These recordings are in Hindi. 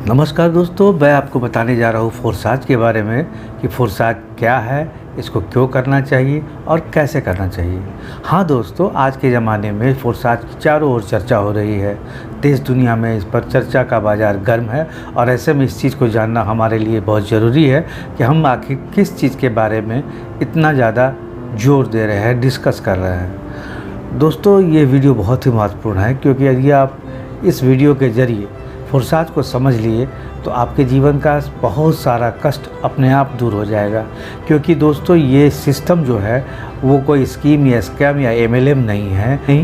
नमस्कार दोस्तों, मैं आपको बताने जा रहा हूँ फोर्साज के बारे में कि फोर्साज क्या है, इसको क्यों करना चाहिए और कैसे करना चाहिए। हाँ दोस्तों, आज के ज़माने में फोर्साज की चारों ओर चर्चा हो रही है। देश दुनिया में इस पर चर्चा का बाज़ार गर्म है और ऐसे में इस चीज़ को जानना हमारे लिए बहुत ज़रूरी है कि हम आखिर किस चीज़ के बारे में इतना ज़्यादा जोर दे रहे हैं, डिस्कस कर रहे हैं। दोस्तों, ये वीडियो बहुत ही महत्वपूर्ण है क्योंकि यदि आप इस वीडियो के ज़रिए फोर्साज को समझ लिए तो आपके जीवन का बहुत सारा कष्ट अपने आप दूर हो जाएगा। क्योंकि दोस्तों, ये सिस्टम जो है वो कोई स्कीम या स्कैम या MLM नहीं है,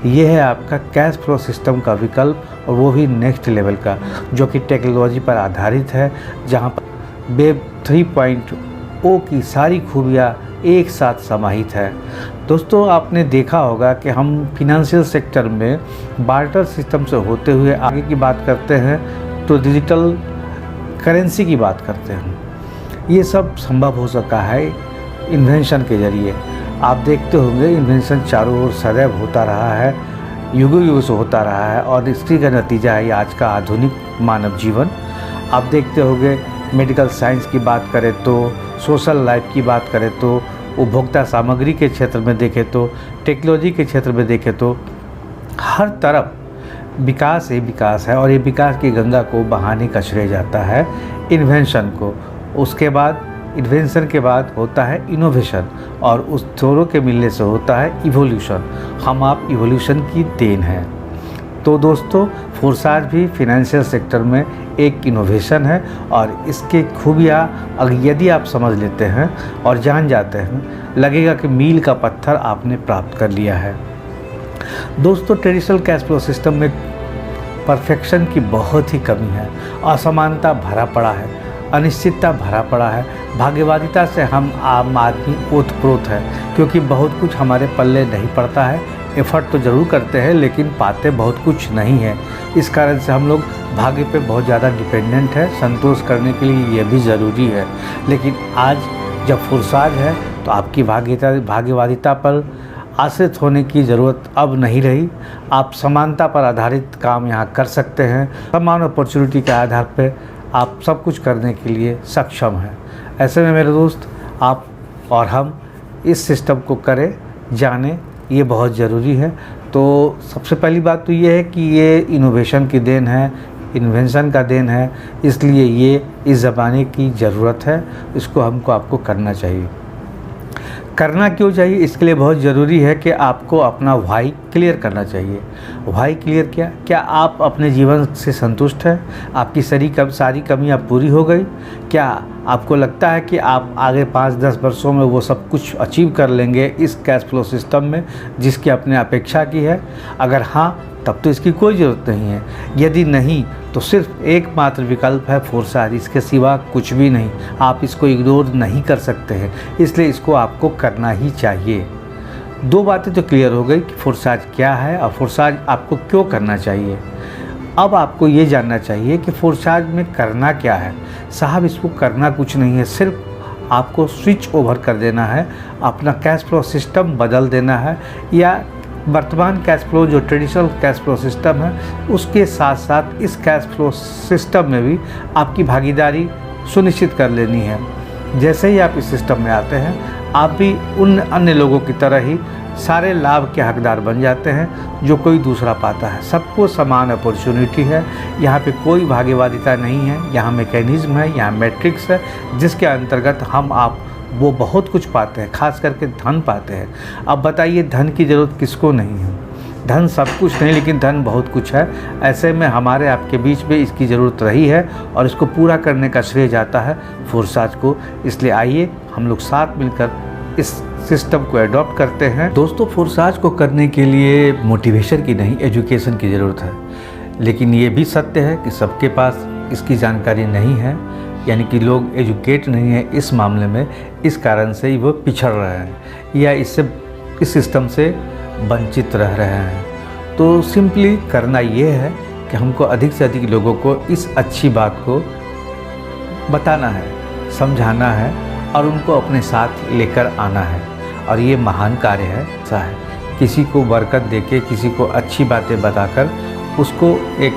ये है आपका कैश फ्लो सिस्टम का विकल्प, और वो भी नेक्स्ट लेवल का, जो कि टेक्नोलॉजी पर आधारित है, जहाँ पर वेब 3.0 की सारी खूबियाँ एक साथ समाहित है। दोस्तों, आपने देखा होगा कि हम फिनंशियल सेक्टर में बार्टर सिस्टम से होते हुए आगे की बात करते हैं तो डिजिटल करेंसी की बात करते हैं। ये सब संभव हो सका है इन्वेंशन के ज़रिए। आप देखते होंगे इन्वेंशन चारों ओर सदैव होता रहा है, युगों युगों से होता रहा है, और इसी का नतीजा है आज का आधुनिक मानव जीवन। आप देखते होंगे मेडिकल साइंस की बात करें तो, सोशल लाइफ की बात करें तो, उपभोक्ता सामग्री के क्षेत्र में देखें तो, टेक्नोलॉजी के क्षेत्र में देखें तो, हर तरफ विकास ही विकास है। और ये विकास की गंगा को बहाने का श्रेय जाता है इन्वेंशन को। उसके बाद इन्वेंशन के बाद होता है इनोवेशन, और उस दोनों के मिलने से होता है इवोल्यूशन। हम आप इवोल्यूशन की देन हैं। तो दोस्तों, फोर्साज भी फिनेंशियल सेक्टर में एक इनोवेशन है, और इसके खूबियाँ यदि आप समझ लेते हैं और जान जाते हैं, लगेगा कि मील का पत्थर आपने प्राप्त कर लिया है। दोस्तों, ट्रेडिशनल कैश फ्लो सिस्टम में परफेक्शन की बहुत ही कमी है, असमानता भरा पड़ा है, अनिश्चितता भरा पड़ा है, भाग्यवादिता से हम आम आदमी ओतप्रोत है, क्योंकि बहुत कुछ हमारे पल्ले नहीं पड़ता है। एफ़र्ट तो ज़रूर करते हैं लेकिन पाते बहुत कुछ नहीं है। इस कारण से हम लोग भाग्य पे बहुत ज़्यादा डिपेंडेंट है। संतोष करने के लिए ये भी ज़रूरी है, लेकिन आज जब फोर्साज है तो आपकी भाग्यवादिता पर आश्रित होने की ज़रूरत अब नहीं रही। आप समानता पर आधारित काम यहाँ कर सकते हैं। समान अपॉर्चुनिटी के आधार पर आप सब कुछ करने के लिए सक्षम हैं। ऐसे में मेरे दोस्त, आप और हम इस सिस्टम को करें, जानें, ये बहुत ज़रूरी है। तो सबसे पहली बात तो ये है कि ये इनोवेशन की देन है, इन्वेंशन का देन है, इसलिए ये इस ज़माने की ज़रूरत है। इसको हमको आपको करना चाहिए। करना क्यों चाहिए? इसके लिए बहुत ज़रूरी है कि आपको अपना व्हाई क्लियर करना चाहिए। व्हाई क्लियर क्या आप अपने जीवन से संतुष्ट हैं? आपकी सारी कमियां पूरी हो गई? क्या आपको लगता है कि आप आगे 5-10 वर्षों में वो सब कुछ अचीव कर लेंगे इस कैश फ्लो सिस्टम में जिसकी आपने अपेक्षा की है? अगर हाँ, तब तो इसकी कोई ज़रूरत नहीं है। यदि नहीं, तो सिर्फ एकमात्र विकल्प है फोर्साज, इसके सिवा कुछ भी नहीं। आप इसको इग्नोर नहीं कर सकते हैं, इसलिए इसको आपको करना ही चाहिए। दो बातें तो क्लियर हो गई कि फोर्साज क्या है और फोर्साज आपको क्यों करना चाहिए। अब आपको ये जानना चाहिए कि फोर्साज में करना क्या है। साहब, इसको करना कुछ नहीं है, सिर्फ आपको स्विच ओवर कर देना है, अपना कैश फ्लो सिस्टम बदल देना है, या वर्तमान कैश फ्लो जो ट्रेडिशनल कैश फ्लो सिस्टम है उसके साथ साथ इस कैश फ्लो सिस्टम में भी आपकी भागीदारी सुनिश्चित कर लेनी है। जैसे ही आप इस सिस्टम में आते हैं, आप भी उन अन्य लोगों की तरह ही सारे लाभ के हकदार बन जाते हैं जो कोई दूसरा पाता है। सबको समान अपॉर्चुनिटी है। यहाँ पे कोई भाग्यवादिता नहीं है, यहाँ मैकेनिज़्म है, यहाँ मैट्रिक्स है, जिसके अंतर्गत हम आप वो बहुत कुछ पाते हैं, खास करके धन पाते हैं। अब बताइए, धन की ज़रूरत किसको नहीं है? धन सब कुछ नहीं, लेकिन धन बहुत कुछ है। ऐसे में हमारे आपके बीच में इसकी ज़रूरत रही है, और इसको पूरा करने का श्रेय जाता है फोर्साज को। इसलिए आइए हम लोग साथ मिलकर इस सिस्टम को अडॉप्ट करते हैं। दोस्तों, फोर्साज को करने के लिए मोटिवेशन की नहीं, एजुकेशन की ज़रूरत है। लेकिन ये भी सत्य है कि सबके पास इसकी जानकारी नहीं है, यानी कि लोग एजुकेट नहीं है इस मामले में। इस कारण से ही वो पिछड़ रहे हैं या इस सिस्टम से वंचित रह रहे हैं। तो सिंपली करना ये है कि हमको अधिक से अधिक लोगों को इस अच्छी बात को बताना है, समझाना है, और उनको अपने साथ लेकर आना है। और ये महान कार्य है। ऐसा है, किसी को बरकत देके, किसी को अच्छी बातें बताकर उसको एक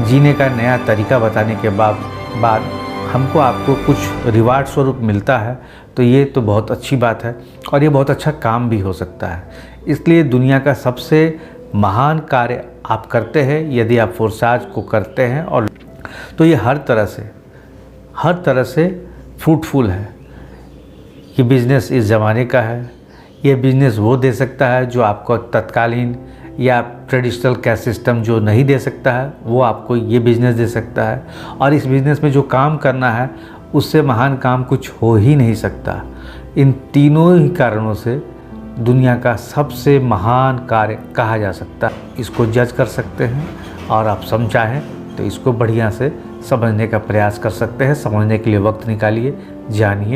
जीने का नया तरीका बताने के बाद हमको आपको कुछ रिवार्ड स्वरूप मिलता है, तो ये तो बहुत अच्छी बात है और ये बहुत अच्छा काम भी हो सकता है। इसलिए दुनिया का सबसे महान कार्य आप करते हैं यदि आप फोर्साज को करते हैं, और तो ये हर तरह से फ्रूटफुल है। ये बिज़नेस इस ज़माने का है। ये बिज़नेस वो दे सकता है जो आपको तत्कालीन या ट्रेडिशनल कैश सिस्टम जो नहीं दे सकता है, वो आपको ये बिज़नेस दे सकता है। और इस बिज़नेस में जो काम करना है उससे महान काम कुछ हो ही नहीं सकता। इन तीनों ही कारणों से दुनिया का सबसे महान कार्य कहा जा सकता है। इसको जज कर सकते हैं और आप समझाएं तो इसको बढ़िया से समझने का प्रयास कर सकते हैं। समझने के लिए वक्त निकालिए, जानिए।